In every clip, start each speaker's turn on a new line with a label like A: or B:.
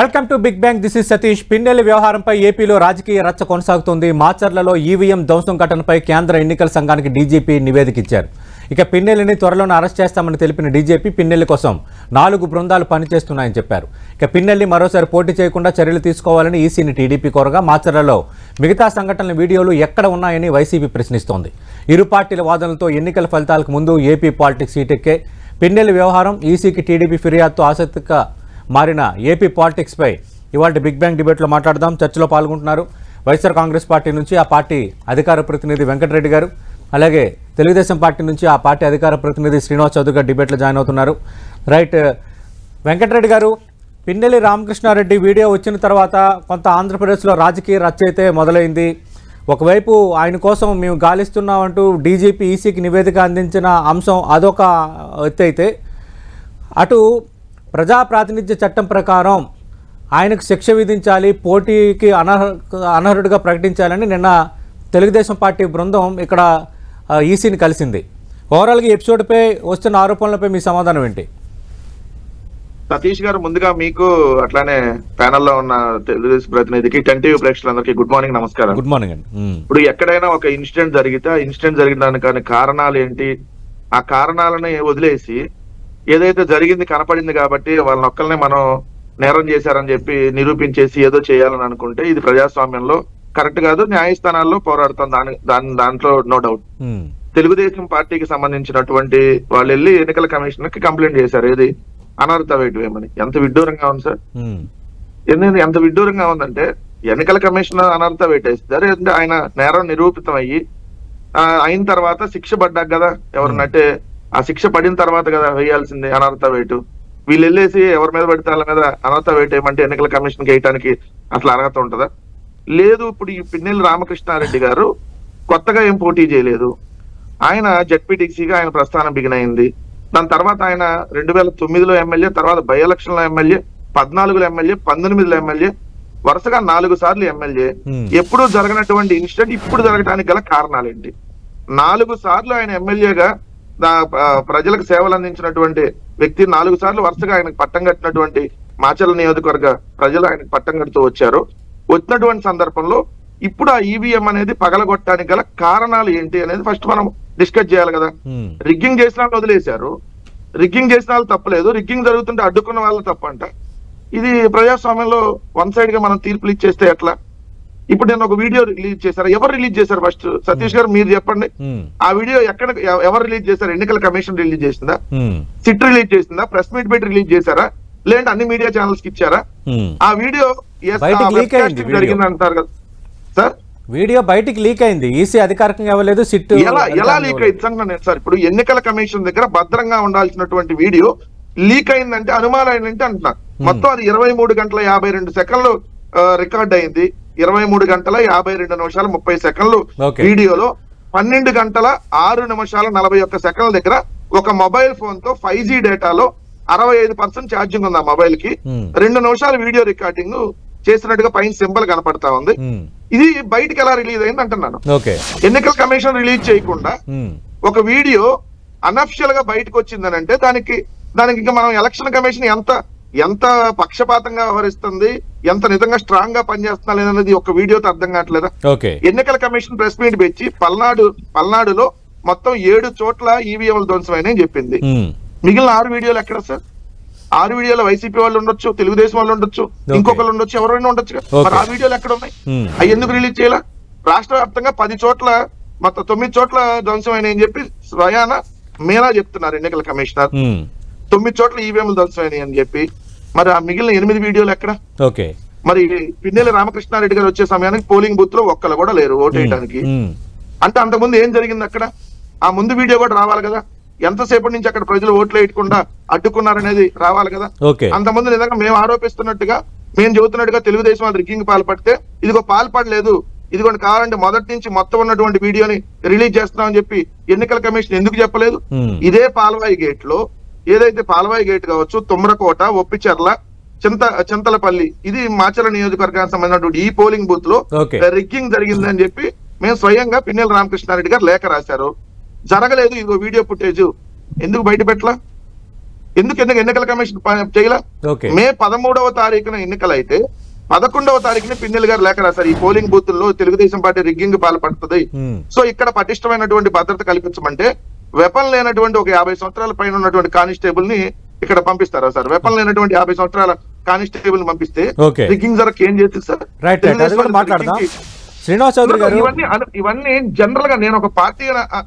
A: Welcome to Big Bang. This is Satish. Pinnelli వ్యవహారంపై ఏపీలో రాజకీయ రచ్చ కొనసాగుతోంది. మాచర్లలో ఈవీఎం ధ్వంసం ఘటనపై కేంద్ర ఎన్నికల సంఘానికి డీజీపీ నివేదిక ఇచ్చారు. ఇక పిన్నెల్లిని త్వరలోనే అరెస్ట్ చేస్తామని తెలిపిన డీజీపీ పిన్నెల్లి కోసం 4 బృందాలు పనిచేస్తున్నాయని చెప్పారు. ఇక పిన్నెల్లి మరోసారి పోటీ చేయకుండా చర్యలు తీసుకోవాలని ఈసీని టీడీపీ కోరగా మాచర్లలో మిగతా సంఘటనల వీడియోలు ఎక్కడ ఉన్నాయని వైసీపీ ప్రశ్నిస్తోంది. ఇరు పార్టీల వాదనలతో ఎన్నికల ఫలితాలకు ముందు ఏపీ పాలిటిక్స్ సీటెక్కే పిన్నెల్లి వ్యవహారం ఈసీకి టీడీపీ ఫిర్యాదుతో ఆసక్తిగా మారిన ఏపీ పాలిటిక్స్ పై ఇవాళ బిగ్ బ్యాంగ్ డిబేట్లో మాట్లాడదాం. చర్చలో పాల్గొంటున్నారు వైఎస్ఆర్ కాంగ్రెస్ పార్టీ నుంచి ఆ పార్టీ అధికార ప్రతినిధి వెంకటరెడ్డి గారు, అలాగే తెలుగుదేశం పార్టీ నుంచి ఆ పార్టీ అధికార ప్రతినిధి శ్రీనివాస్ చౌదరి గారు డిబేట్లో జాయిన్ అవుతున్నారు. రైట్, వెంకటరెడ్డి గారు, పిన్నెల్లి రామకృష్ణారెడ్డి వీడియో వచ్చిన తర్వాత కొంత ఆంధ్రప్రదేశ్లో రాజకీయ రచ్చ అయితే మొదలైంది. ఒకవైపు ఆయన కోసం మేము గాలిస్తున్నామంటూ డీజీపీ ఈసీకి నివేదిక అందించిన అంశం అదొక ఎత్తు అయితే, అటు ప్రజాప్రాతినిధ్య చట్టం ప్రకారం ఆయనకు శిక్ష విధించాలి, పోటీకి అనర్హుడిగా ప్రకటించాలని నిన్న తెలుగుదేశం పార్టీ బృందం ఇక్కడ ఈసీని కలిసింది. ఓవరాల్గా ఈ ఎపిసోడ్పై వస్తున్న ఆరోపణలపై మీ సమాధానం ఏంటి?
B: సతీష్ గారు, ముందుగా మీకు అట్లానే ప్యానెల్లో ఉన్న తెలుగుదేశం ప్రతినిధికి, టెన్ టీవీ ప్రేక్షకులందరికీ గుడ్ మార్నింగ్, నమస్కారం.
A: గుడ్ మార్నింగ్ అండి.
B: ఇప్పుడు ఎక్కడైనా ఒక ఇన్సిడెంట్ జరిగితే ఆ ఇన్సిడెంట్ జరిగిన దానికి కారణాలు ఏంటి, ఆ కారణాలని వదిలేసి ఏదైతే జరిగింది కనపడింది కాబట్టి వాళ్ళని ఒక్కరినే మనం నేరం చేశారని చెప్పి నిరూపించేసి ఏదో చేయాలని అనుకుంటే ఇది ప్రజాస్వామ్యంలో కరెక్ట్ కాదు. న్యాయస్థానాల్లో పోరాడుతాం, దాంట్లో నో డౌట్. తెలుగుదేశం పార్టీకి సంబంధించినటువంటి వాళ్ళు వెళ్ళి ఎన్నికల కమిషన్ కి కంప్లైంట్ చేశారు, ఏది అనర్హత వేయమని. ఎంత విడ్డూరంగా ఉంది సార్. ఎంత విడ్డూరంగా ఉందంటే ఎన్నికల కమిషన్ అనర్హత వేటేస్తారు, ఆయన నేరం నిరూపితం అయిన తర్వాత శిక్ష పడ్డాక కదా ఎవరినంటే ఆ శిక్ష పడిన తర్వాత కదా వేయాల్సింది అనర్హత వేటు. వీళ్ళు వెళ్ళేసి ఎవరి మీద పడితే వాళ్ళ మీద అనర్హత వేటు ఏమంటే ఎన్నికల కమిషన్ కి వేయటానికి అట్లా అర్హత ఉంటుందా? లేదు. ఇప్పుడు ఈ పిన్నెల్లి రామకృష్ణారెడ్డి గారు కొత్తగా ఏం పోటీ చేయలేదు. ఆయన జడ్పీటీసీగా ఆయన ప్రస్థానం బిగిన్ అయింది. దాని తర్వాత ఆయన 2009లో ఎమ్మెల్యే, తర్వాత బై ఎలక్షన్ లో ఎమ్మెల్యే, 14లో ఎమ్మెల్యే, 19లో ఎమ్మెల్యే, వరుసగా 4 సార్లు ఎమ్మెల్యే. ఎప్పుడు జరగనటువంటి ఇన్సిడెంట్ ఇప్పుడు జరగడానికి గల కారణాలు ఏంటి? 4 సార్లు ఆయన ఎమ్మెల్యేగా ప్రజలకు సేవలు అందించినటువంటి వ్యక్తి, 4 సార్లు వరుసగా ఆయనకు పట్టం కట్టినటువంటి మాచర్ల నియోజకవర్గ ప్రజలు ఆయనకు పట్టం కడుతూ వచ్చారు. వచ్చినటువంటి సందర్భంలో ఇప్పుడు ఆ ఈవీఎం అనేది పగలగొట్టడానికి గల కారణాలు ఏంటి అనేది ఫస్ట్ మనం డిస్కస్ చేయాలి కదా. రిగ్గింగ్ చేసిన వాళ్ళు వదిలేశారు, రిగ్గింగ్ చేసిన వాళ్ళు తప్పలేదు, రిగ్గింగ్ జరుగుతుంటే అడ్డుకున్న వాళ్ళు తప్పంట. ఇది ప్రజాస్వామ్యంలో వన్ సైడ్ గా మనం తీర్పులు ఇచ్చేస్తే ఎట్లా? ఇప్పుడు నేను ఒక వీడియో రిలీజ్ చేశారు, ఎవరు రిలీజ్ చేశారు? ఫస్ట్ సతీష్ గారు మీరు చెప్పండి, ఆ వీడియో ఎక్కడ ఎవరు రిలీజ్ చేశారు? ఎన్నికల కమిషన్ రిలీజ్ చేసిందా? సిట్ రిలీజ్ చేసిందా? ప్రెస్ మీట్ పెట్టి రిలీజ్ చేశారా? లేదంటే అన్ని మీడియా ఛానల్స్ కి ఇచ్చారా? ఆ వీడియో జరిగింది అంటారు కదా సార్. వీడియో బయటికి లీక్ అయింది, ఈసీ అధికారికంగా ఇవ్వలేదు, సిట్ ఎలా లీక్ అయింది సార్? ఇప్పుడు ఎన్నికల కమిషన్ దగ్గర భద్రంగా ఉండాల్సినటువంటి వీడియో లీక్ అయిందంటే అనుమానం ఏంటంటే అంటున్నా. మొత్తం అది 23 గంటల 52 సెకండ్లు రికార్డ్ అయింది. 23 గంటల 52 నిమిషాల 30 సెకండ్లు వీడియోలో 12 గంటల 6 నిమిషాల 41 సెకండ్ల దగ్గర ఒక మొబైల్ ఫోన్ తో 5G డేటాలో 65% ఛార్జింగ్ ఉంది ఆ మొబైల్ కి. 2 నిమిషాల వీడియో రికార్డింగ్ చేసినట్టుగా పైన సింబల్ కనపడతా ఉంది. ఇది బయటకు ఎలా రిలీజ్ అయింది అంటున్నాను. ఎన్నికల కమిషన్ రిలీజ్ చేయకుండా ఒక వీడియో అనఫిషియల్ గా బయటకు వచ్చిందని అంటే దానికి ఇంకా మనం ఎలక్షన్ కమిషన్ ఎంత పక్షపాతంగా వ్యవహరిస్తుంది, ఎంత నిజంగా స్ట్రాంగ్ గా పనిచేస్తున్నా లేదనేది ఒక వీడియోతో అర్థం కావట్లేదా? ఎన్నికల కమిషన్ ప్రెస్ మీట్ పెట్టి పల్నాడులో మొత్తం 7 చోట్ల ఈవీఎంలు ధ్వంసమైనా చెప్పింది. మిగిలిన 6 వీడియోలు ఎక్కడ సార్? 6 వీడియోలో వైసీపీ వాళ్ళు ఉండొచ్చు, తెలుగుదేశం వాళ్ళు ఉండొచ్చు, ఇంకొకళ్ళు ఉండొచ్చు, ఎవరైనా ఉండొచ్చు. మరి ఆ వీడియోలు ఎక్కడ ఉన్నాయి? అవి ఎందుకు రిలీజ్ చేయాల? రాష్ట్ర వ్యాప్తంగా 10 చోట్ల మొత్తం 9 చోట్ల ధ్వంసమైన అని చెప్పి స్వయాన మేనా చెప్తున్నారు ఎన్నికల కమిషనర్. 9 చోట్ల ఈవీఎంలు ధ్వంసమైనాయి అని చెప్పి. మరి ఆ మిగిలిన 8 వీడియోలు ఎక్కడ? మరి పిన్నెల్లి రామకృష్ణారెడ్డి గారు వచ్చే సమయానికి పోలింగ్ బూత్ లో ఒక్కరు కూడా లేరు ఓటేయడానికి. అంటే అంతకుముందు ఏం జరిగింది అక్కడ? ఆ ముందు వీడియో కూడా రావాలి కదా. ఎంతసేపటి నుంచి అక్కడ ప్రజలు ఓట్లు వేయకుండా అడ్డుకున్నారనేది రావాలి కదా. అంతకుముందు నిజంగా మేము ఆరోపిస్తున్నట్టుగా, మేము చెబుతున్నట్టుగా తెలుగుదేశం వాళ్ళు రిగ్గింగ్ పాల్పడితే ఇదిగో పాల్పడలేదు, ఇదిగోండి కావాలంటే మొదటి నుంచి మొత్తం ఉన్నటువంటి వీడియోని రిలీజ్ చేస్తున్నామని చెప్పి ఎన్నికల కమిషన్ ఎందుకు చెప్పలేదు? ఇదే పాల్వాయి గేట్ లో, ఏదైతే పాల్వాయి గేట్ కావచ్చు, తుమ్రకోట, ఒప్పిచెర్ల, చింతలపల్లి, ఇది మాచర్ల నియోజకవర్గానికి సంబంధించినటువంటి ఈ పోలింగ్ బూత్ లో రిగ్గింగ్ జరిగిందని చెప్పి మేము స్వయంగా పిన్నెల్లి రామకృష్ణారెడ్డి గారు లేఖ రాశారు. జరగలేదు, ఇదిగో వీడియో ఫుటేజ్ ఎందుకు బయట పెట్టలా? ఎందుకు ఎన్నికల కమిషన్ చేయలే? మే 13వ తారీఖున ఎన్నికలు అయితే 11వ తారీఖున పిన్నెల్లి గారు లేఖ రాశారు, ఈ పోలింగ్ బూతుల్లో తెలుగుదేశం పార్టీ రిగ్గింగ్ పాల్పడుతుంది, సో ఇక్కడ పటిష్టమైనటువంటి భద్రత కల్పించమంటే వెపన్ లేనటువంటి ఒక 50 సంవత్సరాల పైన ఉన్నటువంటి కానిస్టేబుల్ ని ఇక్కడ పంపిస్తారా సార్? వెపన్ లేనటువంటి 50 సంవత్సరాల కానిస్టేబుల్ పంపిస్తే రిగ్గింగ్ జరగ ఏం చేస్తుంది సార్?
A: శ్రీనివాస్ చౌదరి గారు,
B: ఇవన్నీ జనరల్ గా నేను ఒక పార్టీ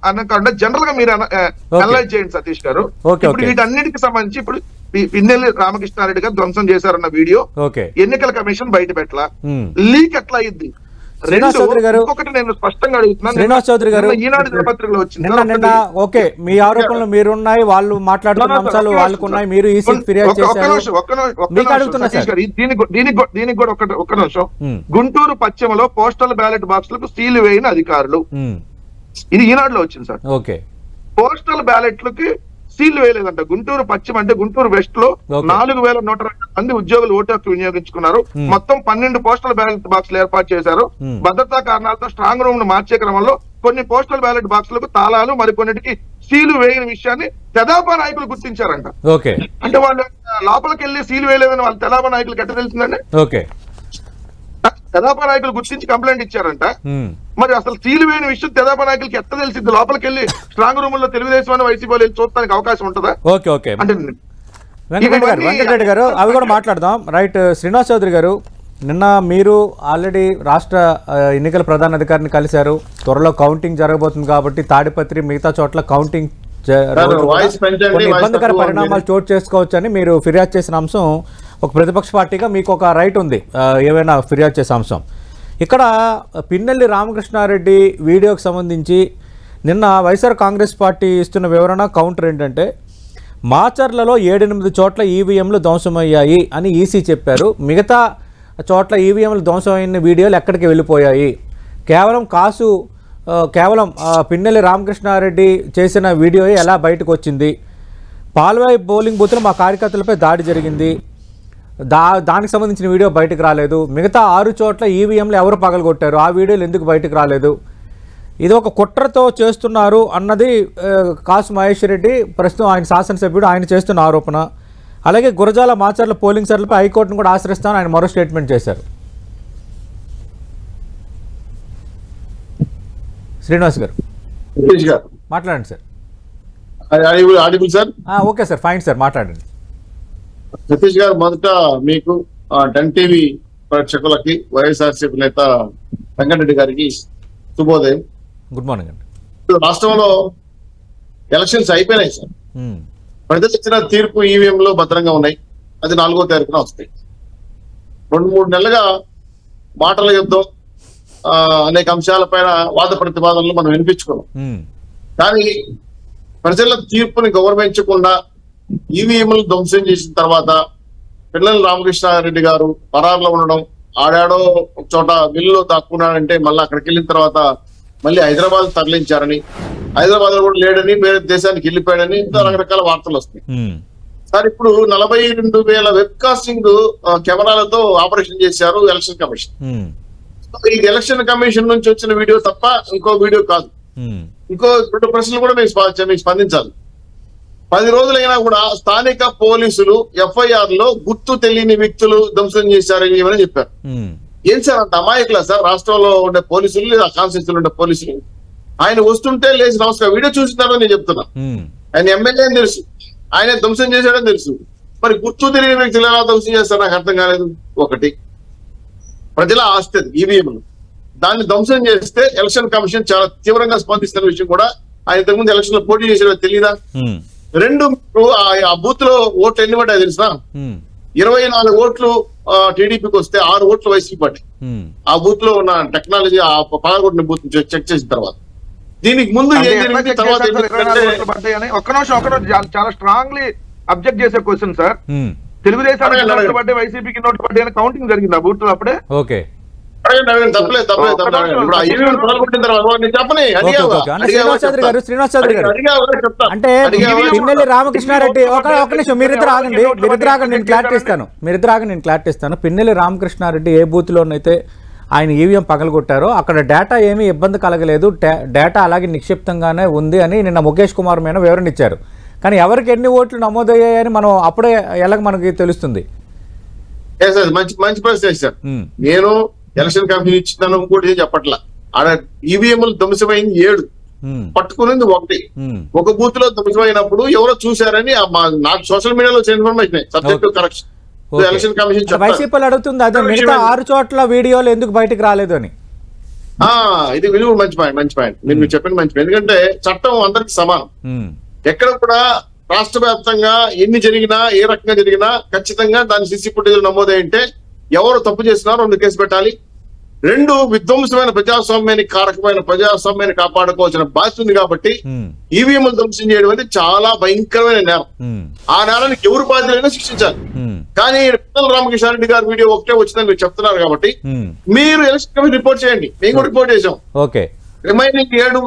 B: అనకుండా జనరల్ గా మీరు అనలైజ్ చేయండి సతీష్ గారు. ఇప్పుడు వీటన్నిటికి సంబంధించి ఇప్పుడు పిన్నెల్లి రామకృష్ణారెడ్డి గారు ధ్వంసం చేశారన్న వీడియో ఎన్నికల కమిషన్ బయట పెట్టలా, లీక్ ఎట్లా అయింది?
A: శ్రీనివాస్ చౌదరి గారు,
B: ఒకటి నేను స్పష్టంగా అడుగుతున్నాను,
A: శ్రీనివాస్ చౌదరి గారు,
B: ఈనాడు దినపత్రికలో వచ్చింది
A: నిన్న ఓకే మీ ఆరోపణలు మీరున్నాయి, వాళ్ళు మాట్లాడుతున్న అంశాలు వాళ్ళకున్నాయి, మీరు ఈసీకి ఫిర్యాదు చేశారు.
B: దీనికి కూడా ఒక్క నిమిషం. గుంటూరు పశ్చిమలో పోస్టల్ బ్యాలెట్ బాక్సులకు సీలు వేయని అధికారులు, ఇది ఈనాడులో వచ్చింది సార్.
A: ఓకే,
B: పోస్టల్ బ్యాలెట్లకి సీల్ వేయలేదంట. గుంటూరు పశ్చిమ అంటే గుంటూరు వెస్ట్ లో 4102 మంది ఉద్యోగులు ఓటు హక్కు వినియోగించుకున్నారు. మొత్తం 12 పోస్టల్ బ్యాలెట్ బాక్సులు ఏర్పాటు చేశారు. భద్రతా కారణాలతో స్ట్రాంగ్ రూమ్ ను మార్చే క్రమంలో కొన్ని పోస్టల్ బ్యాలెట్ బాక్సులకు తాళాలు, మరికొన్నిటికి సీలు వేయని విషయాన్ని తెదాపా నాయకులు గుర్తించారంట. అంటే వాళ్ళు లోపలికి వెళ్ళి సీలు వేయలేదని వాళ్ళు తెదాపా నాయకులకు ఎట్లా తెలిసిందండి? తెదాపా నాయకులు గుర్తించి కంప్లైంట్ ఇచ్చారంట. మరి అసలు సీలు వేయని విషయం తెదాపా నాయకులకి ఎట్లా తెలిసింది? లోపలికి వెళ్ళి స్ట్రాంగ్ రూమ్ లో తెలుగుదేశం వైసీపీ వెళ్ళి చూడడానికి అవకాశం ఉంటుందా?
A: అంటే వెంకటరెడ్డి గారు అవి కూడా మాట్లాడదాం. రైట్, శ్రీనివాస్ చౌదరి గారు, నిన్న మీరు ఆల్రెడీ రాష్ట్ర ఎన్నికల ప్రధాన అధికారిని కలిశారు. త్వరలో కౌంటింగ్ జరగబోతుంది కాబట్టి తాడిపత్రి మిగతా చోట్ల కౌంటింగ్ కొన్ని ఇబ్బందికర పరిణామాలు చోటు చేసుకోవచ్చని మీరు ఫిర్యాదు చేసిన అంశం, ఒక ప్రతిపక్ష పార్టీగా మీకు ఒక రైట్ ఉంది ఏవైనా ఫిర్యాదు చేసే అంశం. ఇక్కడ పిన్నెల్లి రామకృష్ణారెడ్డి వీడియోకి సంబంధించి నిన్న వైఎస్ఆర్ కాంగ్రెస్ పార్టీ ఇస్తున్న వివరణ కౌంటర్ ఏంటంటే, మాచర్లలో 7-8 చోట్ల ఈవీఎంలు ధ్వంసమయ్యాయి అని ఈసీ చెప్పారు. మిగతా చోట్ల ఈవీఎంలు ధ్వంసమైన వీడియోలు ఎక్కడికి వెళ్ళిపోయాయి? కేవలం పిన్నెల్లి రామకృష్ణారెడ్డి చేసిన వీడియో ఎలా బయటకు వచ్చింది? పాల్వాయి పోలింగ్ బూత్లో మా కార్యకర్తలపై దాడి జరిగింది, దానికి సంబంధించిన వీడియో బయటకు రాలేదు. మిగతా 6 చోట్ల ఈవీఎంలు ఎవరు పగలగొట్టారు, ఆ వీడియోలు ఎందుకు బయటకు రాలేదు? ఇది ఒక కుట్రతో చేస్తున్నారు అన్నది కాసు మహేష్ రెడ్డి, ప్రస్తుతం ఆయన శాసనసభ్యుడు, ఆయన చేస్తున్న ఆరోపణ. అలాగే గురజాల మాచర్ల పోలింగ్ సెంటర్లపై హైకోర్టును కూడా ఆశ్రయిస్తామని ఆయన మరో స్టేట్మెంట్ చేశారు. శ్రీనివాస్ గారు మాట్లాడండి sir. Okay sir, fine sir, మాట్లాడండి.
C: సతీష్ గారు, మొదట మీకు టెన్ టీవీ ప్రేక్షకులకి వైఎస్ఆర్సీపీ నేత వెంకటరెడ్డి గారికి శుభోదయం.
A: గుడ్ మార్నింగ్ అండి.
C: రాష్ట్రంలో ఎలక్షన్స్ అయిపోయినాయి సార్. ప్రజలు ఇచ్చిన తీర్పు ఈవీఎంలు భద్రంగా ఉన్నాయి. అది 4వ తారీఖున వస్తాయి. 2-3 నెలలుగా మాటల యుద్ధం, అనేక అంశాలపైన వాద ప్రతిపాదనలు మనం వినిపించుకున్నాం. కానీ ప్రజల తీర్పుని గౌరవించకుండా ఈవీఎంలు ధ్వంసం చేసిన తర్వాత పిన్నెల్లి రామకృష్ణారెడ్డి గారు పరారులో ఉండడం, ఆడాడో ఒక చోట బిల్లులో దాక్కున్నాడంటే మళ్ళీ అక్కడికి వెళ్ళిన తర్వాత మళ్ళీ హైదరాబాద్ తరలించారని, హైదరాబాద్ లో కూడా లేడని, వేరే దేశానికి వెళ్ళిపోయాడని రకరకాల వార్తలు వస్తాయి. సార్, ఇప్పుడు 42,000 వెబ్ కాస్టింగ్ కెమెరాలతో ఆపరేషన్ చేశారు ఎలక్షన్ కమిషన్. ఇది ఎలక్షన్ కమిషన్ నుంచి వచ్చిన వీడియో తప్ప ఇంకో వీడియో కాదు. ఇంకో 2 ప్రశ్నలు కూడా మేము స్పందించాలి. 10 రోజులైనా కూడా స్థానిక పోలీసులు ఎఫ్ఐఆర్ లో గుర్తు తెలియని వ్యక్తులు ధ్వంసం చేశారని ఏమని చెప్పారు. ఏం సార్ అంత అమాయకులా సార్ రాష్ట్రంలో ఉండే పోలీసులు, లేదా కాన్స్టిట్యూన్సీలో ఉండే పోలీసులు? ఆయన వస్తుంటే లేచి నమస్కారం వీడియో చూస్తున్నారని నేను చెప్తున్నా. ఆయన ఎమ్మెల్యే అని తెలుసు, ఆయన ధ్వంసం చేశాడని తెలుసు. మరి గుర్తు తెలియని వ్యక్తులు ఎలా ధ్వంసం చేస్తారు నాకు అర్థం కాలేదు. ఒకటి, ప్రజల ఆస్తి ఈవీఎంలు, దాన్ని ధ్వంసం చేస్తే ఎలక్షన్ కమిషన్ చాలా తీవ్రంగా స్పందిస్తున్న విషయం కూడా ఆయన ఇంతకుముందు ఎలక్షన్ లో పోటీ చేసేదో తెలియదా? 2, ఆ బూత్ లో ఓట్లు ఎన్ని పడ్డాయి తెలిసిన? 24 ఓట్లు టీడీపీకి వస్తే 6 ఓట్లు వైసీపీ పడ్డాయి. ఆ బూత్ లో ఉన్న టెక్నాలజీ, ఆ పగలగొట్టిన బూత్ చెక్ చేసిన తర్వాత. దీనికి ముందు
B: ఒక్క నిమిషం చాలా స్ట్రాంగ్లీ అబ్జెక్ట్ చేసే క్వశ్చన్ సార్. తెలుగుదేశానికి నోట్లు పడ్డాయి, వైసీపీకి నోట్లు పడ్డాయి అని కౌంటింగ్ జరిగింది ఆ బూత్ లో అప్పుడే.
A: ఓకే, అంటే పిన్నెల్లి రామకృష్ణారెడ్డి ఒక నిమిషం మీరిద్దరు ఆగండి, నేను క్లారిటీ ఇస్తాను. పిన్నెల్లి రామకృష్ణారెడ్డి ఏ బూత్ లోనైతే ఆయన ఈవీఎం పగలగొట్టారో అక్కడ డేటా ఏమీ ఇబ్బంది కలగలేదు, డేటా అలాగే నిక్షిప్తంగానే ఉంది అని నిన్న ముఖేష్ కుమార్ మీద వివరణ ఇచ్చారు. కానీ ఎవరికి ఎన్ని ఓట్లు నమోదయ్యాయని మనం అప్పుడే ఎలాగ మనకి తెలుస్తుంది?
C: మంచి ప్రశ్న వేశారు. నేను ఎలక్షన్ కమిషన్ ఇచ్చిందని ఇంకోటి ఏం చెప్పట్లా. ఆడ ఈవీఎంలు ధ్వంసమైంది 7, పట్టుకునేది 1. ఒక బూత్ లో ధ్వంసమైనప్పుడు ఎవరో చూశారని నాకు సోషల్ మీడియాలో information subject correction election commission
A: వైసీపీలు అడుగుతుంది అదే, మిగతా 6 చోట్ల వీడియోలు ఎందుకు బయటకు రాలేదు అని.
C: ఇది విలువ మంచి పాయింట్ మీరు చెప్పిన మంచి పాయింట్. ఎందుకంటే చట్టం అందరికి సమానం. ఎక్కడ కూడా రాష్ట్ర వ్యాప్తంగా ఎన్ని జరిగినా ఏ రకంగా జరిగినా ఖచ్చితంగా దాని సిసి ఫుటేజ్ నమోదైంటే ఎవరు తప్పు చేసినారో 2 కేసు పెట్టాలి. 2 విధ్వంసమైన ప్రజాస్వామ్యానికి కారకమైన ప్రజాస్వామ్యాన్ని కాపాడుకోవాల్సిన బాధ్యత ఉంది. కాబట్టి ఈవీఎంలు ధ్వంసం చేయడం అనేది చాలా భయంకరమైన నేరం. ఆ నేరానికి ఎవరు బాధ్యులైనా శిక్షించాలి. కానీ పిన్నెల రామకృష్ణారెడ్డి గారి వీడియో ఒకటే వచ్చిందని మీరు చెప్తున్నారు కాబట్టి మీరు ఎలక్షన్ కమిషన్ రిపోర్ట్ చేయండి. మేము కూడా రిపోర్ట్ చేసాం. రిమైనింగ్ 7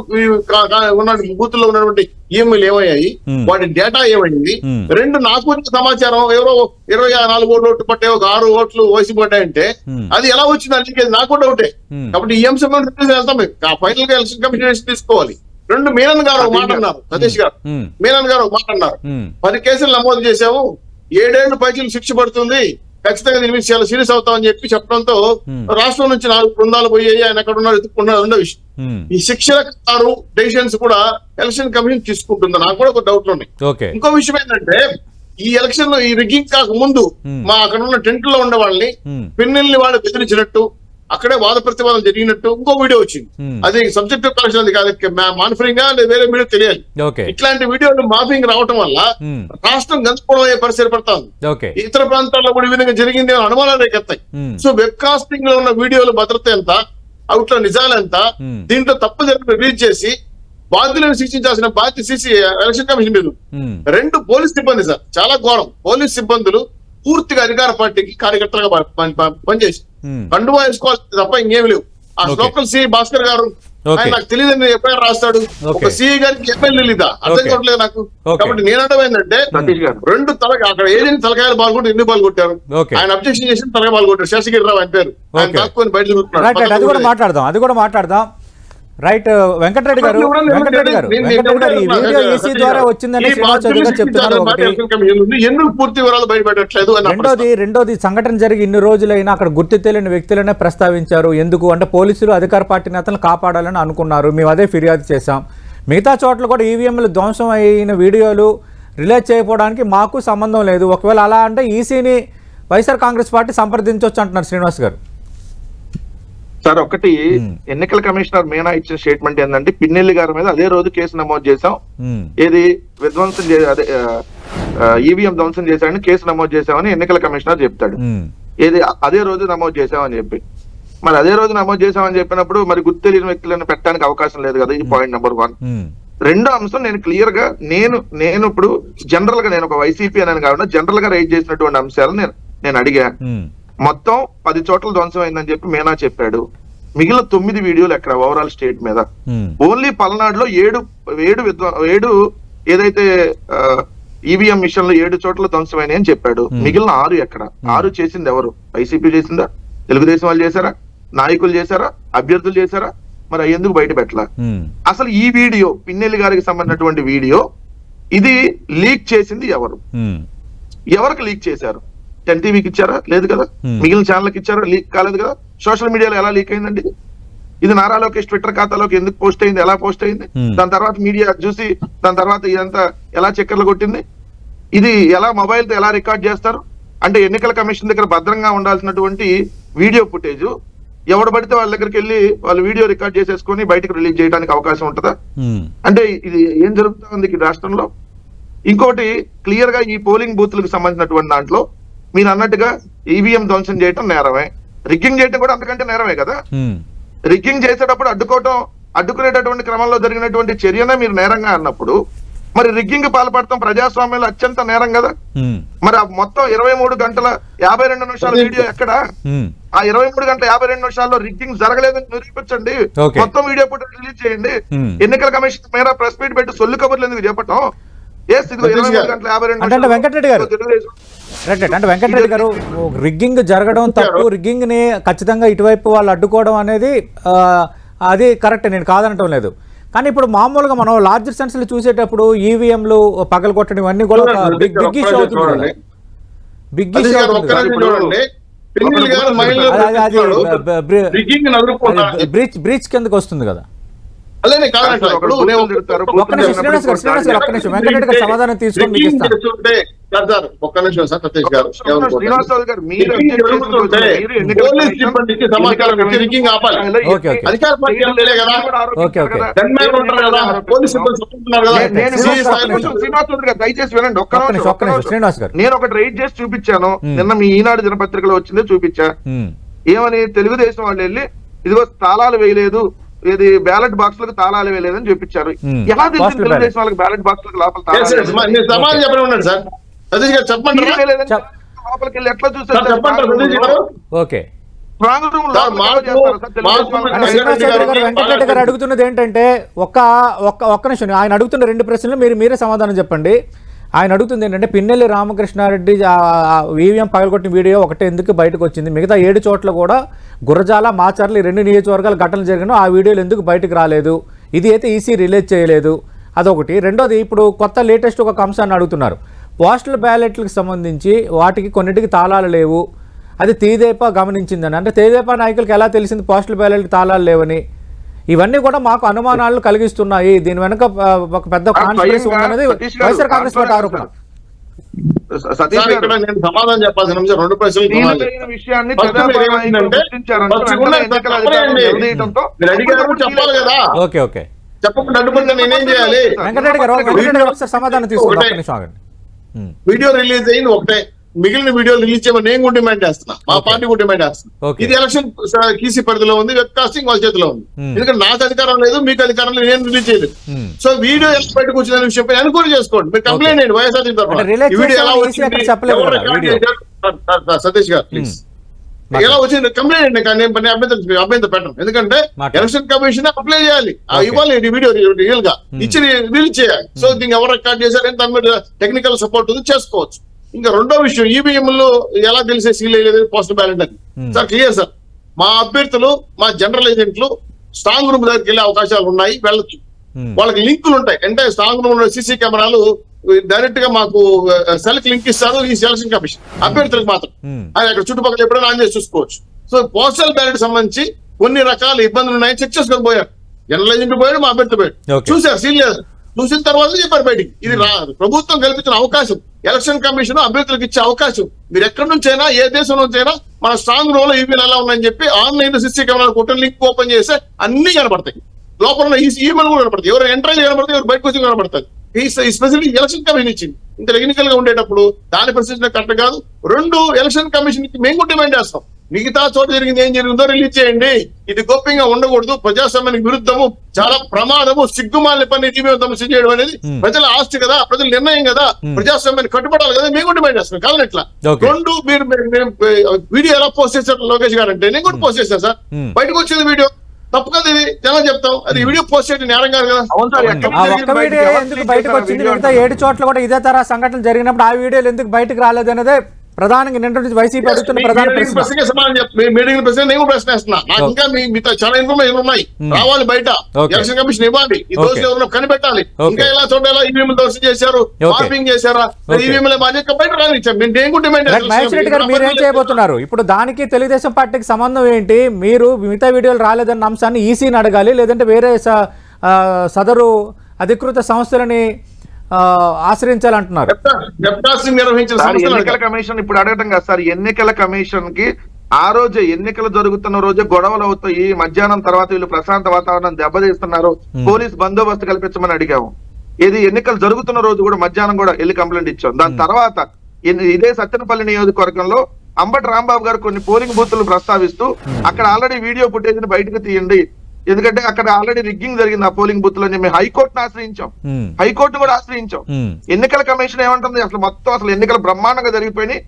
C: ఉన్న బూత్ లో ఉన్నటువంటి ఈఎంఐలు ఏమయ్యాయి, వాటి డేటా ఏమైంది, 2 నాకు వచ్చిన సమాచారం ఎవరో 24 ఓట్లు పట్టే ఒక 6 ఓట్లు ఓసి పడ్డాయంటే అది ఎలా వచ్చింది అన్ని నాకు కూడా డౌటే. కాబట్టి ఈ అంశం వెళ్తాం. ఫైనల్ గా ఎలక్షన్ కమిషన్ తీసుకోవాలి. 2 మీనన్ గారు ఒక మాట అన్నారు, సతీష్ గారు మీనన్ గారు ఒక మాట అన్నారు, 10 కేసులు నమోదు చేసాము, 7 ఏళ్లు పైకి శిక్ష పడుతుంది, ఖచ్చితంగా దీని మీద చాలా సీరియస్ అవుతామని చెప్పడంతో రాష్ట్రం నుంచి 4 బృందాలు పోయాయి. ఆయన ఎక్కడ ఉన్నారు ఎత్తుకున్నారు. రెండో విషయం, ఈ శిక్షల డెసిషన్స్ కూడా ఎలక్షన్ కమిషన్ తీసుకుంటుంది. నాకు కూడా ఒక డౌట్లు ఉన్నాయి. ఇంకో విషయం ఏంటంటే ఈ ఎలక్షన్ లో ఈ రిగ్గింగ్ కాక ముందు మా అక్కడ ఉన్న టెంట్ లో ఉండే వాళ్ళని పిన్నెల్ని వాళ్ళు బెదిరించినట్టు అక్కడే వాద ప్రతివాదం జరిగినట్టు ఇంకో వీడియో వచ్చింది. అది సబ్జెక్టివ్ కరెక్షన్ అది కాదు, మానిఫరింగ్ వేరే వీడియో తెలియాలి. ఇట్లాంటి వీడియోలు మాఫింగ్ రావటం వల్ల రాష్ట్రం గంచుకోవడం అయ్యే పరిస్థితి పడుతుంది. ఇతర ప్రాంతాల్లో కూడా ఈ విధంగా జరిగింది అనుమానాలు రేకెత్తాయి. సో వెబ్ కాస్టింగ్ లో ఉన్న వీడియోల భద్రత ఎంత, అవుట్లో నిజాలు ఎంత, దీంట్లో తప్పు జరిగిన రిలీజ్ చేసి బాధ్యులను శిక్షించాల్సిన బాధ్యత సిసి ఎలక్షన్ కమిషన్ మీద. 2 పోలీస్ సిబ్బంది సార్ చాలా ఘోరం. పోలీస్ సిబ్బందులు పూర్తిగా అధికార పార్టీకి కార్యకర్తలుగా పనిచేసి కండువా వేసుకోవాలి తప్ప ఇంకేమి లేవు. ఆ లోకల్ సిఐ భాస్కర్ గారు ఆయన నాకు తెలియదని ఎప్పుడైనా రాస్తాడు. ఒక సిఐ గారికి ఎమ్మెల్యే తెలీదా అర్థం కావట్లేదు నాకు. కాబట్టి నేనంటాం ఏంటంటే 2 అక్కడ ఏజెంట్ తలకాయలు పాల్గొంటే ఎన్ని పాలు కొట్టారు, ఆయన అబ్జెక్షన్ చేసి తలకాయ పాలు కొట్టారు. శేషగిరిరావు ఆయన పేరు, ఆయన దాక్కుని బయట తిరుగుతున్నాడు.
A: అది కూడా మాట్లాడదాం. రైట్ వెంకటరెడ్డి గారు, ఈ వీడియో ఈసీ ద్వారా వచ్చిందని శ్రీనివాస్ చౌదరి గారు చెప్తున్నారు.
C: ఎందుకు పూర్తి వివరాలు బయటపెట్టట్లేదు?
A: రెండోది సంఘటన జరిగి ఇన్ని రోజులైనా అక్కడ గుర్తు తెలియని వ్యక్తులనే ప్రస్తావించారు. ఎందుకు అంటే పోలీసులు అధికార పార్టీ నేతలను కాపాడాలని అనుకున్నారు. మేము అదే ఫిర్యాదు చేశాం. మిగతా చోట్ల కూడా ఈవీఎంలు ధ్వంసం అయిన వీడియోలు రిలీజ్ చేయకపోవడానికి మాకు సంబంధం లేదు. ఒకవేళ అలా అంటే ఈసీని వైఎస్ఆర్ కాంగ్రెస్ పార్టీ సంప్రదించవచ్చు అంటున్నారు శ్రీనివాస్ గారు.
B: సార్ ఒకటి, ఎన్నికల కమిషనర్ మీనా ఇచ్చిన స్టేట్మెంట్ ఏంటంటే పిన్నెల్లి గారి మీద అదే రోజు కేసు నమోదు చేశాం, ఏది విధ్వంసం అదే ఈవీఎం ధ్వంసం చేశాడని కేసు నమోదు చేశామని ఎన్నికల కమిషనర్ చెప్తాడు. ఏది అదే రోజు నమోదు చేశామని చెప్పి, మరి అదే రోజు నమోదు చేశామని చెప్పినప్పుడు మరి గుర్తు తెలియని వ్యక్తులను పెట్టడానికి అవకాశం లేదు కదా. ఈ పాయింట్ నెంబర్ 1. రెండో అంశం, నేను క్లియర్ గా నేను ఇప్పుడు జనరల్ గా నేను ఒక వైసీపీ అని కాకుండా జనరల్ గా రైజ్ చేసినటువంటి అంశాలు నేను అడిగా. మొత్తం 10 చోట్ల ధ్వంసం అయిందని చెప్పి మీనా చెప్పాడు. మిగిలిన 9 వీడియోలు ఎక్కడ ఓవరాల్ స్టేట్ మీద? ఓన్లీ పల్నాడులో 7 ఏదైతే ఈవీఎం మిషన్ లో 7 చోట్ల ధ్వంసమైనాయి అని చెప్పాడు. మిగిలిన 6 ఎక్కడ? 6 చేసింది ఎవరు? వైసీపీ చేసిందా? తెలుగుదేశం వాళ్ళు చేశారా? నాయకులు చేశారా? అభ్యర్థులు చేశారా? మరి ఎందుకు బయట పెట్టలా? అసలు ఈ వీడియో పిన్నెల్లి గారికి సంబంధించినటువంటి వీడియో ఇది లీక్ చేసింది ఎవరు? ఎవరికి లీక్ చేశారు? 10 టీవీకి ఇచ్చారా? లేదు కదా. మిగిలిన ఛానల్కి ఇచ్చారా? లీక్ కాలేదు కదా. సోషల్ మీడియాలో ఎలా లీక్ అయిందండి? ఇది నారా లోకేష్ ట్విట్టర్ ఖాతాలోకి ఎందుకు పోస్ట్ అయింది? ఎలా పోస్ట్ అయింది? దాని తర్వాత మీడియా చూసి దాని తర్వాత ఇదంతా ఎలా చక్కర్లు కొట్టింది? ఇది ఎలా మొబైల్ తో ఎలా రికార్డ్ చేస్తారు? అంటే ఎన్నికల కమిషన్ దగ్గర భద్రంగా ఉండాల్సినటువంటి వీడియో ఫుటేజ్ ఎవడు పడితే వాళ్ళ దగ్గరికి వెళ్ళి వాళ్ళు వీడియో రికార్డ్ చేసేసుకొని బయటకు రిలీజ్ చేయడానికి అవకాశం ఉంటుందా? అంటే ఇది ఏం జరుగుతా ఉంది ఈ రాష్ట్రంలో? ఇంకోటి, క్లియర్ గా ఈ పోలింగ్ బూత్లకు సంబంధించినటువంటి దాంట్లో మీరు అన్నట్టుగా ఈవీఎం ధ్వంసం చేయటం నేరమే, రిగ్గింగ్ చేయటం కూడా అంతకంటే నేరమే కదా. రిగ్గింగ్ చేసేటప్పుడు అడ్డుకునేటటువంటి క్రమంలో జరిగినటువంటి చర్యనే మీరు నేరంగా అన్నప్పుడు మరి రిగ్గింగ్ పాల్పడటం ప్రజాస్వామ్యంలో అత్యంత నేరం కదా. మరి ఆ మొత్తం 23 గంటల 52 నిమిషాల వీడియో ఎక్కడ? ఆ 23 గంటల 52 నిమిషాల్లో రిగ్గింగ్ జరగలేదని నిరూపించండి. మొత్తం వీడియో ఫుటేజ్ రిలీజ్ చేయండి. ఎన్నికల కమిషన్ మేర ప్రెస్ మీట్ పెట్టి సొల్లు కబుర్లు ఎందుకు చెప్పటం?
A: వెంకటరెడ్డి గారు, రిగ్గింగ్ జరగడం తప్పు, రిగ్గింగ్ ని ఖచ్చితంగా ఇటువైపు వాళ్ళు అడ్డుకోవడం అనేది అది కరెక్ట్, నేను కాదనటం లేదు. కానీ ఇప్పుడు మామూలుగా మనం లార్జర్ సెన్స్ లో చూసేటప్పుడు ఈవీఎంలు పగలగొట్టడం ఇవన్నీ కూడా బిగ్ ఇష్యూ అవుతుంది. బిగ్ ఇష్యూ అవుతుంది. బ్రీచ్ కిందకి వస్తుంది కదా. వెంకటరెడ్డి గారు సమాధానం తీసుకొని
C: ఒక్క నిమిషం సార్ సతీష్ గారు.
B: నేను ఒకటి రైట్ చేసి చూపించాను నిన్న మీ ఈనాడు దినపత్రికలో వచ్చిందే చూపించా. ఏమని తెలుగుదేశం వాళ్ళు వెళ్ళి ఇదిగో తాళాలు వేయలేదు, ఇది బ్యాలెట్ బాక్స్ లకు తాళాలు వేయలేదని చూపించారు. ఎలా తెలిసింది తెలుగుదేశం వాళ్ళకి బ్యాలెట్ బాక్స్ లకు లోపల
C: సమాధానం చెప్పండి సార్. సతీష్ గారు చెప్పండి.
B: లోపలికి వెళ్ళి ఎట్లా చూసారు?
A: వెంకటరెడ్డి గారు అడుగుతున్నది ఏంటంటే ఒక్క నిమిషం, ఆయన అడుగుతున్న 2 ప్రశ్నలు మీరే సమాధానం చెప్పండి. ఆయన అడుగుతుంది ఏంటంటే పిన్నెల్లి రామకృష్ణారెడ్డి ఈవీఎం పగలగొట్టిన వీడియో ఒకటే ఎందుకు బయటకు వచ్చింది, మిగతా 7 చోట్ల కూడా గురజాల మాచర్ల 2 నియోజకవర్గాల ఘటనలు జరిగిన ఆ వీడియోలు ఎందుకు బయటకు రాలేదు, ఇది అయితే ఈసీ రిలీజ్ చేయలేదు, అదొకటి. రెండోది ఇప్పుడు కొత్త లేటెస్ట్ ఒక అంశాన్ని అడుగుతున్నారు. పోస్టల్ బ్యాలెట్లకు సంబంధించి వాటికి కొన్నిటికి తాళాలు లేవు, అది తేదేపా గమనించిందని. అంటే తేదేపా నాయకులకు ఎలా తెలిసింది పోస్టల్ బ్యాలెట్కి తాళాలు లేవని? ఇవన్నీ కూడా మాకు అనుమానాలు కలిగిస్తున్నాయి. దీని వెనుక ఒక పెద్ద కాన్స్పిరసీ ఉందనేది వైఎస్ఆర్ కాంగ్రెస్ పార్టీ ఆరోపణ.
C: నేను సమాధానం చెప్పాల్సిన 2 ప్రశ్నలు చెప్పాలి కదా. చెప్పకుండా అడ్డుపడితే నేనేం చేయాలి?
A: వెంకటరెడ్డి గారు సమాధానం తీసుకుంటాను.
C: వీడియో రిలీజ్ అయింది ఒకటే, మిగిలిన వీడియో రిలీజ్ చేయమని నేను కూడా డిమాండ్ చేస్తున్నా, మా పార్టీ కూడా డిమాండ్ చేస్తున్నా. ఇది ఎలక్షన్ కీసీ పరిధిలో ఉంది, వెబ్ కాస్టింగ్ వాళ్ళ చేతిలో ఉంది. ఎందుకంటే నాకు అధికారం లేదు, మీకు అధికారం లేదు, నేను రిలీజ్ చేయలేదు. సో వీడియో ఎలా బయటకు వచ్చిన విషయం ఎన్క్వైరీ చేసుకోండి, మీరు కంప్లైంట్ చేయండి వైఎస్ఆర్ తరఫున. వీడియో ఎలా వచ్చింది సతీష్ గారు ప్లీజ్, ఎలా వచ్చింది కంప్లైంట్ నేను అభ్యంతరం పెట్టను. ఎందుకంటే ఎలక్షన్ కమిషన్ అప్లై చేయాలి, ఇవ్వాలి వీడియో రియల్ గా ఇచ్చి రిలీజ్ చేయాలి. సో దీనికి ఎవరు రికార్డ్ చేశారని దాని మీద టెక్నికల్ సపోర్ట్ ఉంది, చేసుకోవచ్చు. ఇంకా రెండో విషయం, ఈవీఎంలు ఎలా తెలిసే సీల్ అయ్యలేదు పోస్టల్ బ్యాలెట్ అని సార్ క్లియర్ సార్. మా అభ్యర్థులు, మా జనరల్ ఏజెంట్లు స్ట్రాంగ్ రూమ్ దగ్గరికి వెళ్ళే అవకాశాలు ఉన్నాయి, వెళ్ళొచ్చు. వాళ్ళకి లింకులు ఉంటాయి, అంటే స్ట్రాంగ్ రూమ్ లో సీసీ కెమెరాలు డైరెక్ట్ గా మాకు సెల్కి లింక్ ఇస్తారు ఈ ఎలక్షన్ కమిషన్, అభ్యర్థులకు మాత్రం. అది అక్కడ చుట్టుపక్కల ఎప్పుడైనా ఆన్ చేసి చూసుకోవచ్చు. సో పోస్టల్ బ్యాలెట్ సంబంధించి కొన్ని రకాల ఇబ్బందులు ఉన్నాయి, చెక్ చేసుకొని పోయారు. జనరల్ ఏజెంట్ పోయాడు, మా అభ్యర్థి పోయాడు, చూసారు సీల్ లేదు, చూసిన తర్వాత చెప్పారు బయటికి. ఇది ప్రభుత్వం కల్పించిన అవకాశం, ఎలక్షన్ కమిషన్ అభ్యర్థులకు ఇచ్చే అవకాశం. మీరు ఎక్కడి నుంచైనా, ఏ దేశం నుంచైనా మన స్ట్రాంగ్ రూమ్ లో ఈవీఎల్ ఎలా ఉన్నాయని చెప్పి ఆన్లైన్ లో సీసీ కెమెరా కొట్టిన లింక్ ఓపెన్ చేస్తే అన్ని కనపడతాయి, లోపల ఈమెయిల్ కూడా కనపడతాయి, ఎవరు ఎంటర్ అయ్యి కనపడతాయి, ఎవరు బయటకు వచ్చి కనపడతాయి. ఈ స్పెసిఫిక్ ఎలక్షన్ కమిషన్ ఇచ్చింది. ఇంత టెక్నికల్ గా ఉండేటప్పుడు దాని పరిస్థితి కరెక్ట్ కాదు. 2, ఎలక్షన్ కమిషన్ కి మేము కూడా డిమాండ్ చేస్తాం, మిగతా చోట జరిగింది ఏం జరిగిందో రిలీజ్ చేయండి. ఇది గోప్యంగా ఉండకూడదు, ప్రజాస్వామ్యానికి విరుద్ధము, చాలా ప్రమాదము, సిగ్గుమాలిన పని సమస్య చేయడం అనేది ప్రజల ఆస్తి కదా, ప్రజల నిర్ణయం కదా, ప్రజాస్వామ్యాన్ని కట్టుబడాలి కదా, మేము కూడా డిమాండ్ చేస్తాం. కాదని ఎట్లా 2 మీరు వీడియో ఎలా పోస్ట్ చేశారు లోకేష్ గారు అంటే నేను కూడా పోస్ట్ చేశాను సార్, బయటకు వచ్చింది వీడియో తప్పు కదా, ఇది ఎలా చెప్తాం, అది వీడియో పోస్ట్ చేయడం నేరం కాదు కదా.
A: ఒక్క వీడియో ఎందుకు బయటకు వచ్చింది, మిగతా 7 చోట్ల కూడా ఇదే తరహా సంఘటనలు జరిగినప్పుడు ఆ వీడియోలు ఎందుకు బయటకు రాలేదు అనేది ప్రధానంగా నిన్న నుంచి వైసీపీ అడుగుతున్న ప్రధాన ప్రశ్న.
C: మీటింగ్ ప్రశ్న నేను ప్రశ్న వేస్తున్నా, నాకు ఇంకా మీతో చాలా ఇన్ఫర్మేషన్ ఉన్నాయి, రావాలి బయట, ఎలక్షన్ కమిషన్ ఇవ్వాలి, ఈ దోషులు ఎవరో కనిపెట్టాలి. ఇంకా ఎలా చూడాలా, ఈవీఎం దోషం చేశారు, మార్పింగ్ చేశారా, ఈవీఎం బయట రానిచ్చారు. నేను కూడా డిమాండ్
A: గారు మీరేం చేయబోతున్నారు ఇప్పుడు? దానికి తెలుగుదేశం పార్టీకి సంబంధం ఏంటి? మీరు మిగతా వీడియోలు రాలేదన్న అంశాన్ని ఈసీని అడగాలి, లేదంటే వేరే సదరు అధికృత సంస్థలని ఆశ్రయించాలంటున్నారు.
B: ఎన్నికల కమిషన్ ఇప్పుడు అడగటం కదా సార్, ఎన్నికల కమిషన్ కి ఆ రోజే ఎన్నికలు జరుగుతున్న రోజే గొడవలు అవుతాయి, మధ్యాహ్నం తర్వాత వీళ్ళు ప్రశాంత వాతావరణం దెబ్బతీస్తున్నారు, పోలీస్ బందోబస్తు కల్పించమని అడిగాము. ఇది ఎన్నికలు జరుగుతున్న రోజు కూడా మధ్యాహ్నం కూడా వెళ్ళి కంప్లైంట్ ఇచ్చాం. దాని తర్వాత ఇదే సత్తెనపల్లి నియోజకవర్గంలో అంబటి రాంబాబు గారు కొన్ని పోలింగ్ బూత్లు ప్రస్తావిస్తూ అక్కడ ఆల్రెడీ వీడియో ఫుటేజ్ ని బయటకు తీయండి, ఎందుకంటే అక్కడ ఆల్రెడీ రిగ్గింగ్ జరిగింది ఆ పోలింగ్ బూత్ లో, మేము హైకోర్టును ఆశ్రయించాం, హైకోర్టు కూడా ఆశ్రయించాం. ఎన్నికల కమిషన్ ఏమంటుంది, అసలు మొత్తం అసలు ఎన్నికలు బ్రహ్మాండంగా జరిగిపోయినాయి,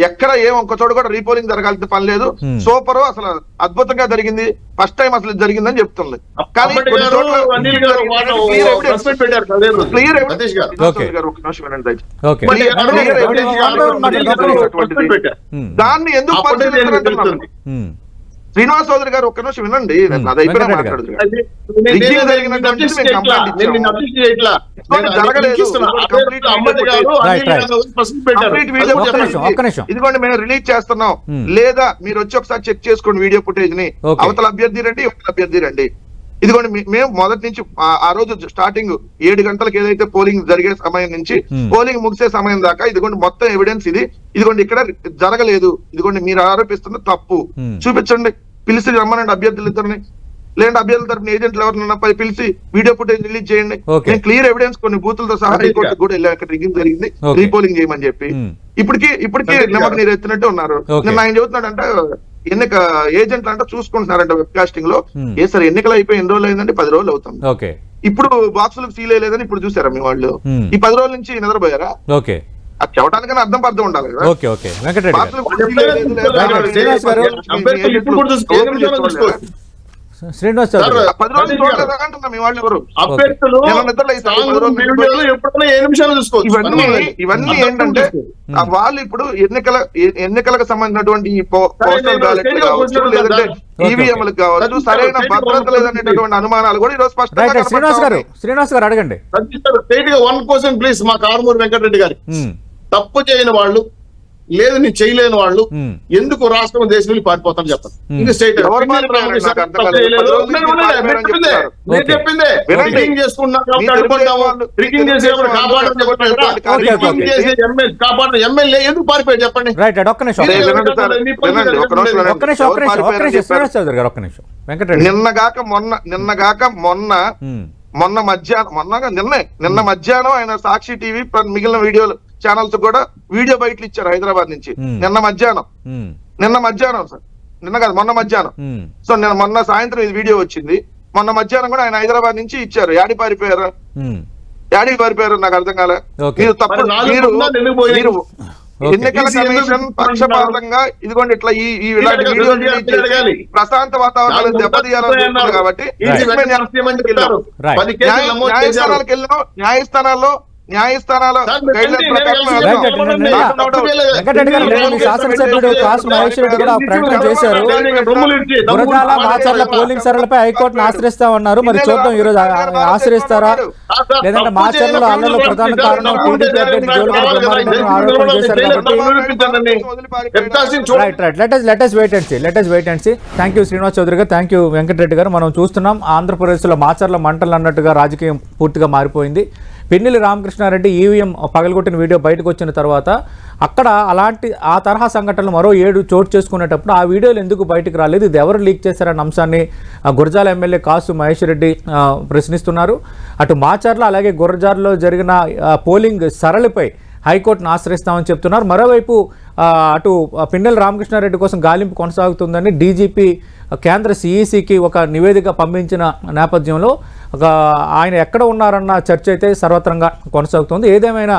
B: ఎక్కడ ఒక్క చోట కూడా రీపోలింగ్ జరగాల్సిన పని లేదు, సూపర్ అసలు అద్భుతంగా జరిగింది, ఫస్ట్ టైం అసలు జరిగిందని చెప్తుంది. కానీ దాన్ని ఎందుకు శ్రీనివాస్ చౌదరి గారు ఒక్క నిమిషం వినండి, అది అయిపోయినా మాట్లాడదు. ఇదిగోండి మేము రిలీజ్ చేస్తున్నాం, లేదా మీరు వచ్చి ఒకసారి చెక్ చేసుకోండి వీడియో ఫుటేజ్ ని. అవతల అభ్యర్థి రండి, ఇవతల అభ్యర్థి రండి. ఇదిగోండి మేము మొదటి నుంచి ఆ రోజు స్టార్టింగ్ 7 గంటలకు ఏదైతే పోలింగ్ జరిగే సమయం నుంచి పోలింగ్ ముగిసే సమయం దాకా ఇదిగోండి మొత్తం ఎవిడెన్స్ ఇది. ఇదిగోండి ఇక్కడ జరగలేదు, ఇదిగోండి మీరు ఆరోపిస్తున్న తప్పు చూపించండి, పిలిచి రమ్మనండి అభ్యర్థులు ఇద్దరిని, లేదంటే అభ్యర్థుల తరపున ఏజెంట్లు ఎవరినన్నా పిలిచి వీడియో ఫుటేజ్ రిలీజ్ చేయండి. నేను క్లియర్ ఎవిడెన్స్ కొన్ని బూతులతో సహా హైకోర్టు కూడా వెళ్ళాను, అక్కడ రిగ్గింగ్ జరిగింది, రీపోలింగ్ చేయమని చెప్పి. ఇప్పటికి నమ్మకం నీరు ఎత్తినట్టు ఉన్నారు. నిన్న ఆయన చెబుతున్నాడంటే ఎన్నిక ఏజెంట్లు అంటే చూసుకుంటున్నారంట వెబ్ కాస్టింగ్ లో. ఏ సార్ ఎన్నికలు అయిపోయి ఎన్ని రోజులు అయిందంటే 10 రోజులు అవుతుంది. ఇప్పుడు బాక్సులకు సీల్ అయ్యలేదని ఇప్పుడు చూసారా మీ వాళ్ళు? ఈ 10 రోజుల నుంచి నిద్రపోయారా? అది చెప్పడానికైనా అర్థం ఉండాలి కదా.
A: శ్రీనివాస్
B: ఇవన్నీ ఏంటంటే వాళ్ళు ఇప్పుడు ఎన్నికలకు సంబంధించినటువంటి పోస్టల్ బ్యాలెట్ కావచ్చు, లేదంటే ఈవీఎంలకు కావచ్చు, సరైన భద్రత లేదనేటటువంటి అనుమానాలు కూడా ఈరోజు స్పష్టంగా.
A: శ్రీనివాస్ గారు అడగండి.
C: 1 క్వశ్చన్ ప్లీజ్ మా కారుమూరి వెంకటరెడ్డి గారి. తప్పు చేయని వాళ్ళు, లేదు నేను చేయలేని వాళ్ళు ఎందుకు రాష్ట్రం దేశం వెళ్ళి పారిపోతాం చెప్పండి. ఇది స్టేట్ ఎమ్మెల్యే ఎందుకు పారిపోయాడు చెప్పండి.
B: నిన్న మధ్యాహ్నం ఆయన సాక్షి టీవీ మిగిలిన వీడియోలు ఛానల్స్ కూడా వీడియో బయటలు ఇచ్చారు హైదరాబాద్ నుంచి. నిన్న మధ్యాహ్నం సార్, నిన్న కాదు మొన్న మధ్యాహ్నం. సో మొన్న సాయంత్రం ఇది వీడియో వచ్చింది. మొన్న మధ్యాహ్నం కూడా ఆయన హైదరాబాద్ నుంచి ఇచ్చారు. యాడికి పారిపోయారు నాకు అర్థం కాలే. మీరు తప్పు, మీరు ఎన్నికల కమిషన్ పక్షపాతంగా ఇదిగోండి ఇట్లా ఇలాంటి వీడియో ప్రశాంత వాతావరణాన్ని దెబ్బతీయాలని కాబట్టి న్యాయస్థానాల్లో
A: శాసనసభ్యుడు కాసు మహేష్ రెడ్డి కూడా ప్రకటన చేశారు. గురజాల మాచర్ల పోలింగ్ సరళిపై హైకోర్టును ఆశ్రయిస్తామన్నారు. మరి చూద్దాం ఈరోజు ఆశ్రయిస్తారా, లేదంటే మాచర్లలో అల్లర్లు ప్రధాన కారణం టీడీపీ అభ్యర్థి జోలగడ బ్రహ్మారెడ్డి ఆరోపణ చేశారు కాబట్టి let us wait and see. Thank you Srinivas Chowdary గారు, థ్యాంక్ యూ వెంకటరెడ్డి గారు. మనం చూస్తున్నాం ఆంధ్రప్రదేశ్లో మాచర్ల మంటలు అన్నట్టుగా రాజకీయం పూర్తిగా మారిపోయింది. పిన్నెల్లి రామకృష్ణారెడ్డి ఈవీఎం పగలగొట్టిన వీడియో బయటకు వచ్చిన తర్వాత అక్కడ అలాంటి ఆ తరహా సంఘటనలు మరో 7 చోటు చేసుకునేటప్పుడు ఆ వీడియోలు ఎందుకు బయటకు రాలేదు, ఇది ఎవరు లీక్ చేశారన్న అంశాన్ని గురజాల ఎమ్మెల్యే కాసు మహేష్ రెడ్డి ప్రశ్నిస్తున్నారు. అటు మాచర్ల అలాగే గురజాలలో జరిగిన పోలింగ్ సరళిపై హైకోర్టును ఆశ్రయిస్తామని చెప్తున్నారు. మరోవైపు అటు పిన్నెల్లి రామకృష్ణారెడ్డి కోసం గాలింపు కొనసాగుతుందని డీజీపీ కేంద్ర సిఈసికి ఒక నివేదిక పంపించిన నేపథ్యంలో ఆయన ఎక్కడ ఉన్నారన్న చర్చ అయితే సర్వత్రంగా కొనసాగుతుంది. ఏదేమైనా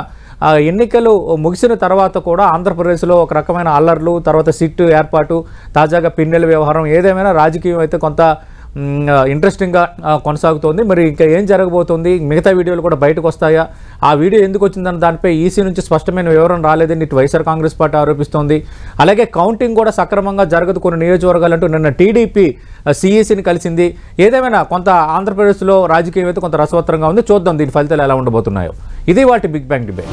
A: ఎన్నికలు ముగిసిన తర్వాత కూడా ఆంధ్రప్రదేశ్లో ఒక రకమైన అల్లర్లు, తర్వాత సిట్టు ఏర్పాటు, తాజాగా పిన్నెల్లి వ్యవహారం, ఏదేమైనా రాజకీయం అయితే కొంత ఇంట్రెస్టింగ్గా కొనసాగుతోంది. మరి ఇంకా ఏం జరగబోతోంది, మిగతా వీడియోలు కూడా బయటకు వస్తాయా, ఆ వీడియో ఎందుకు వచ్చిందన్న దానిపై ఈసీ నుంచి స్పష్టమైన వివరణ రాలేదని ఇటు వైఎస్ఆర్ కాంగ్రెస్ పార్టీ ఆరోపిస్తోంది. అలాగే కౌంటింగ్ కూడా సక్రమంగా జరగదు కొన్ని నియోజకవర్గాలంటూ నిన్న టీడీపీ సిఈసిని కలిసింది. ఏదేమైనా కొంత ఆంధ్రప్రదేశ్లో రాజకీయం అయితే కొంత రసవత్తరంగా ఉంది. చూద్దాం దీని ఫలితాలు ఎలా ఉండబోతున్నాయో. ఇది వాటి బిగ్ బ్యాంగ్ డిబేట్.